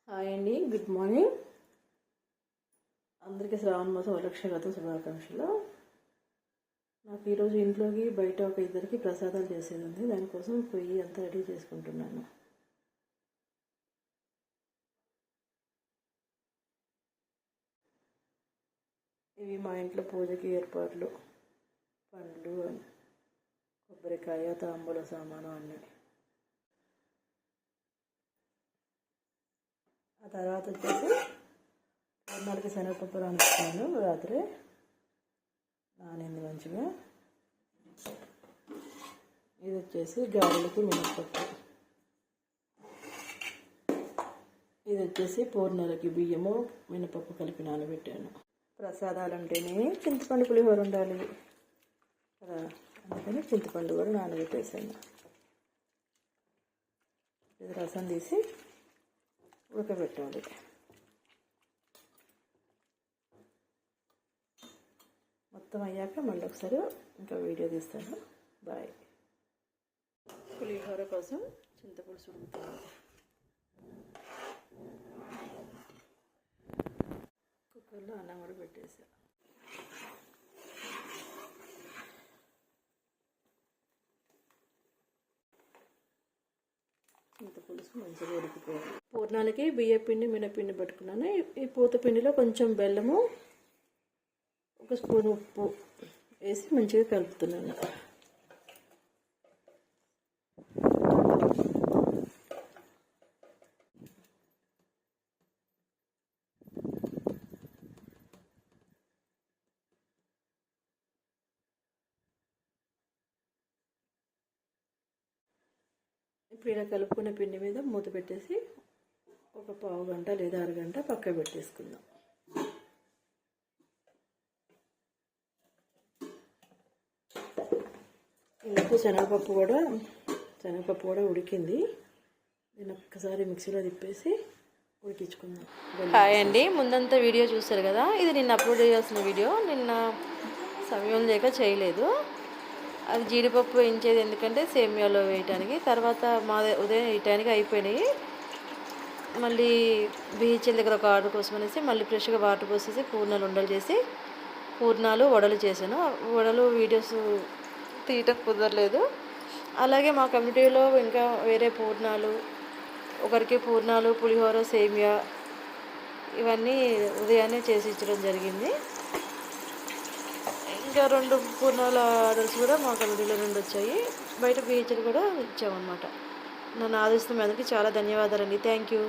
Hi అండి, good morning. అందరికీ శ్రావణ మాసం వరలక్ష్మి శుభాకాంక్షలు. నాకు ఈరోజు ఇంట్లోకి బయట ఒక ఇద్దరికి ప్రసాదాలు చేసేది ఉంది. దానికోసం పొయ్యి అంతా రెడీ చేసుకుంటున్నాను. ఇవి మా ఇంట్లో పూజకి ఏర్పాట్లు, పండ్లు, కొబ్బరికాయ, తాంబూల సామాను అన్నీ. ఆ తర్వాత వచ్చేసి పూర్ణాలకి శనగపప్పు నానబెట్టాను. రాత్రి నానింది మంచిగా. ఇది వచ్చేసి గారెలకి మినపప్పు. ఇది వచ్చేసి పూర్ణాలకి బియ్యము మినపప్పు కలిపి నానబెట్టాను. ప్రసాదాలు అంటేనే చింతపండు పులిహోర ఉండాలి కదా, అందుకని చింతపండు కూడా నానబెట్టేసాను. ఇది రసం తీసి ఉడకబెట్టాలి. మొత్తం అయ్యాక మళ్ళీ ఒకసారి ఇంకా వీడియో తీస్తాను. బాయ్. పులిహోర కోసం చింతపులుసు ఉడుకుతుంది. కుక్కర్లో అన్నం కూడా పెట్టేసా. చింతపులుసు మంచిగా ఉడికిపోయాలి. పూర్ణాలకి బియ్య పిండి మినపిండి పట్టుకున్నాను. ఈ పూత పిండిలో కొంచెం బెల్లము, ఒక స్పూన్ ఉప్పు వేసి మంచిగా కలుపుతున్నాను. ఇప్పుడు ఇలా కలుపుకున్న పిండి మీద మూత పెట్టేసి ఒక పావు గంట లేదా అరగంట పక్క పెట్టేసుకుందాం. ఇందుకు శనగపప్పు కూడా ఉడికింది. నేను ఒక్కసారి మిక్సీలో తిప్పేసి ఉడికించుకుందాం. హాయ్ అండి, ముందంతా వీడియో చూస్తారు కదా, ఇది నిన్న అప్లోడ్ చేయాల్సిన వీడియో. నిన్న సమయం లేక చేయలేదు. అది జీడిపప్పు వేయించేది ఎందుకంటే సేమియాలో వేయటానికి. తర్వాత ఉదయం వేయటానికి అయిపోయినాయి. మళ్ళీ బిహెచ్ఎల్ దగ్గర ఒక ఆర్డర్ కోసం అనేసి మళ్ళీ ఫ్రెష్గా వాటర్ పోసేసి పూర్ణాలు ఉండలు చేసి పూర్ణాలు వడలు చేశాను. వడలు వీడియోస్ తీయటం కుదరలేదు. అలాగే మా కమ్యూనిటీలో ఇంకా వేరే పూర్ణాలు, ఒకరికి పూర్ణాలు, పులిహోర, సేమియా ఇవన్నీ ఉదయాన్నే చేసి ఇచ్చడం జరిగింది. ఇంకా 2 పూర్ణాల ఆర్డర్స్ కూడా మా కమ్యూనిటీలో నుండి వచ్చాయి. బయట బిహెచ్ఎల్ కూడా ఇచ్చామన్నమాట. నన్ను ఆదరిస్తున్న అందరికీ చాలా ధన్యవాదాలండి. Thank you.